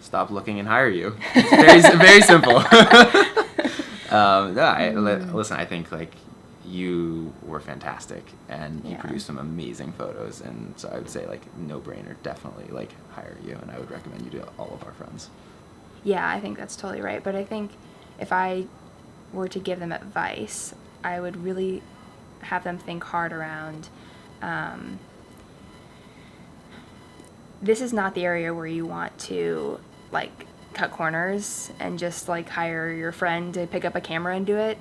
stop looking and hire you. It's very simple. Listen, I think like you were fantastic, and you produced some amazing photos, and so I would say like no brainer, definitely like hire you, and I would recommend you to all of our friends. Yeah, I think that's totally right. But I think if I were to give them advice, I would really have them think hard around, this is not the area where you want to like cut corners and just like hire your friend to pick up a camera and do it.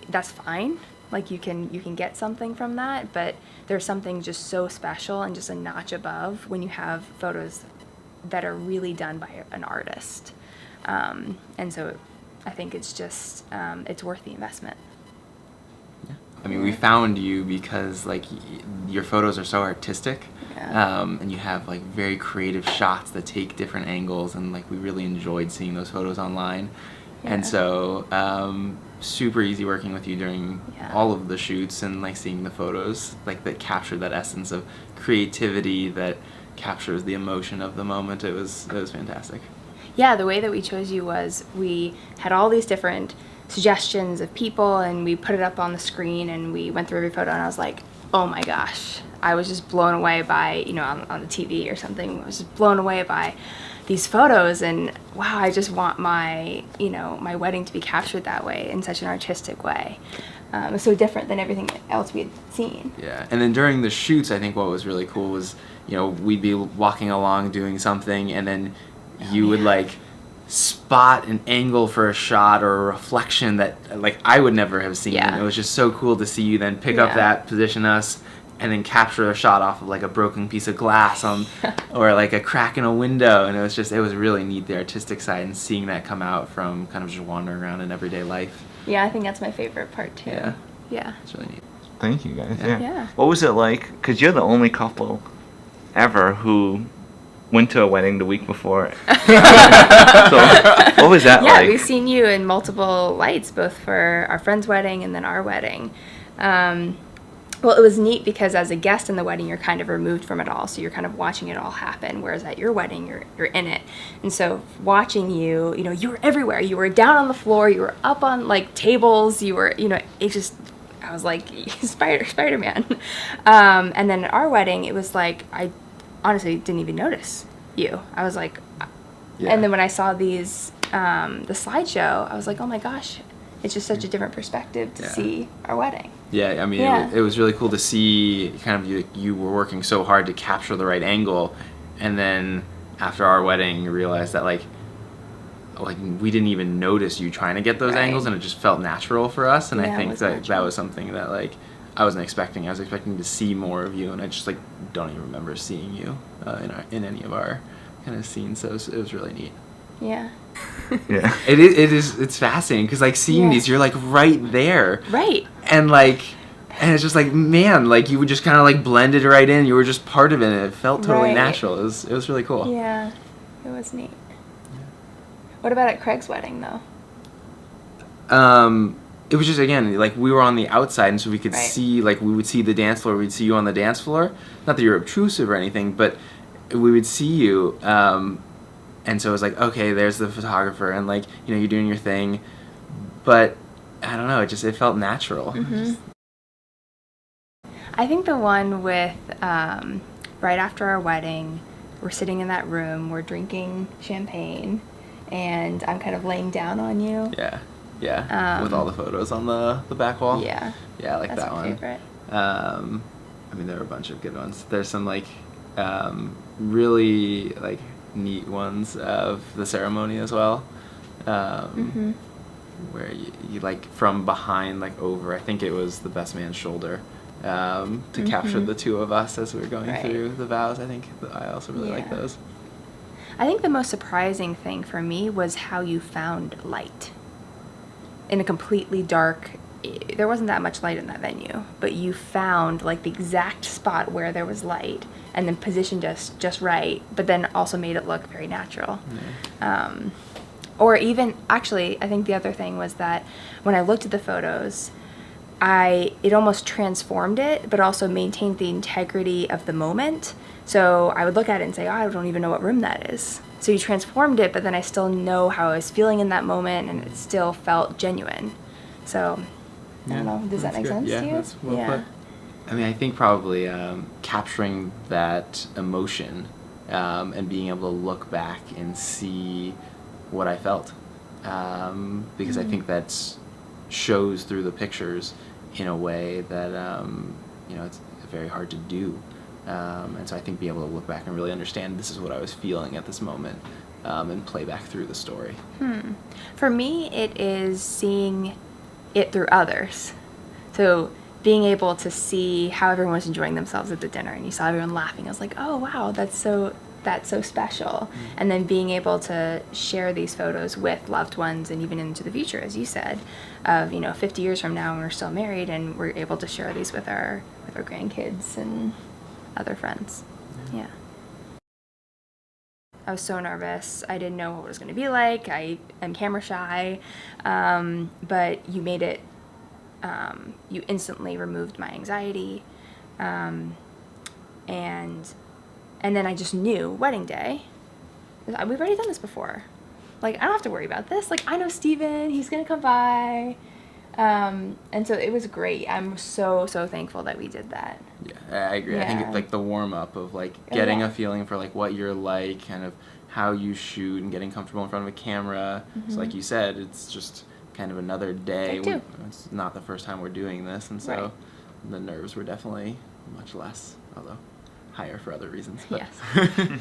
That's fine. Like you can get something from that, but there's something just so special and just a notch above when you have photos that are really done by an artist. And so I think it's just, it's worth the investment. Yeah. I mean, we found you because like your photos are so artistic, and you have like very creative shots that take different angles, and like we really enjoyed seeing those photos online. And so super easy working with you during all of the shoots, and like seeing the photos like that captured that essence of creativity that captures the emotion of the moment. It was fantastic. Yeah, the way that we chose you was we had all these different suggestions of people, and we put it up on the screen, and we went through every photo, and I was like, oh my gosh, I was just blown away by, on the TV or something, I was just blown away by these photos, and wow, I just want my, my wedding to be captured that way in such an artistic way. It was so different than everything else we had seen. Yeah, and then during the shoots, I think what was really cool was, we'd be walking along doing something, and then you would like spot an angle for a shot or a reflection that like I would never have seen. It was just so cool to see you then pick up that, position us, and then capture a shot off of like a broken piece of glass or like a crack in a window. And it was really neat, the artistic side, and seeing that come out from kind of just wandering around in everyday life. Yeah, I think that's my favorite part too. Yeah. It's really neat. Thank you guys. Yeah. What was it like? Because you're the only couple ever who went to a wedding the week before. So what was that like? Yeah, we've seen you in multiple lights, both for our friend's wedding and then our wedding. Well, it was neat because as a guest in the wedding, you're kind of removed from it all, so you're kind of watching it all happen, whereas at your wedding, you're in it. And so watching you, you were everywhere. You were down on the floor, you were up on like tables, you were, it just, I was like, Spider-Man. And then at our wedding, it was like, I honestly didn't even notice you. I was like, and then when I saw these, the slideshow, I was like, oh my gosh, it's just such a different perspective to see our wedding. Yeah, I mean, it was really cool to see kind of you were working so hard to capture the right angle, and then after our wedding, you realized that like we didn't even notice you trying to get those angles, and it just felt natural for us. And I think that was something that like I wasn't expecting. I was expecting to see more of you, and I just like don't even remember seeing you in any of our kind of scenes. So it was really neat. Yeah. Yeah. It's fascinating because like seeing these, you're like right there. Right. And it's just like, man, like you would just kind of like blended right in. You were just part of it, and it felt totally natural. It was really cool. Yeah, it was neat. What about at Craig's wedding though? It was just, again, like we were on the outside, and so we could see, like we would see the dance floor. We'd see you on the dance floor. Not that you're obtrusive or anything, but we would see you. And so it was like, okay, there's the photographer, and like, you're doing your thing, but I don't know, it felt natural. Mm-hmm. I think the one with right after our wedding, we're sitting in that room, we're drinking champagne, and I'm kind of laying down on you. Yeah, with all the photos on the back wall. Yeah, I like that's that my one. favorite. I mean, there were a bunch of good ones. There's some like really like neat ones of the ceremony as well, where you like from behind, like over, I think it was the best man's shoulder, to capture the two of us as we were going through the vows. I think I also really like those. I think the most surprising thing for me was how you found light in a completely dark. There wasn't that much light in that venue, but you found like the exact spot where there was light, and then positioned us just right, but then also made it look very natural. Or even, actually, I think the other thing was that when I looked at the photos, it almost transformed it, but also maintained the integrity of the moment. So I would look at it and say, oh, I don't even know what room that is. so you transformed it, but then I still know how I was feeling in that moment, and it still felt genuine. So, I don't know. Does that make sense to you? That's well put. I mean, I think probably capturing that emotion and being able to look back and see what I felt, because I think that shows through the pictures in a way that it's very hard to do. And so I think being able to look back and really understand this is what I was feeling at this moment, and play back through the story. For me, it is seeing it through others. So being able to see how everyone was enjoying themselves at the dinner, and you saw everyone laughing. I was like, oh wow, that's so special. And then being able to share these photos with loved ones, and even into the future, as you said, of 50 years from now when we're still married, and we're able to share these with our grandkids and other friends. Yeah. I was so nervous. I didn't know what it was going to be like. I am camera shy, but you made it. You instantly removed my anxiety, and then I just knew wedding day. We've already done this before. Like, I don't have to worry about this. Like, I know Steven. He's going to come by. And so it was great. I'm so thankful that we did that. Yeah, I agree. Yeah. I think it's like the warm up of like getting a feeling for like what you're like, kind of how you shoot, and getting comfortable in front of a camera. So like you said, it's just kind of another day. It's not the first time we're doing this, and so the nerves were definitely much less, although higher for other reasons. But. Yes.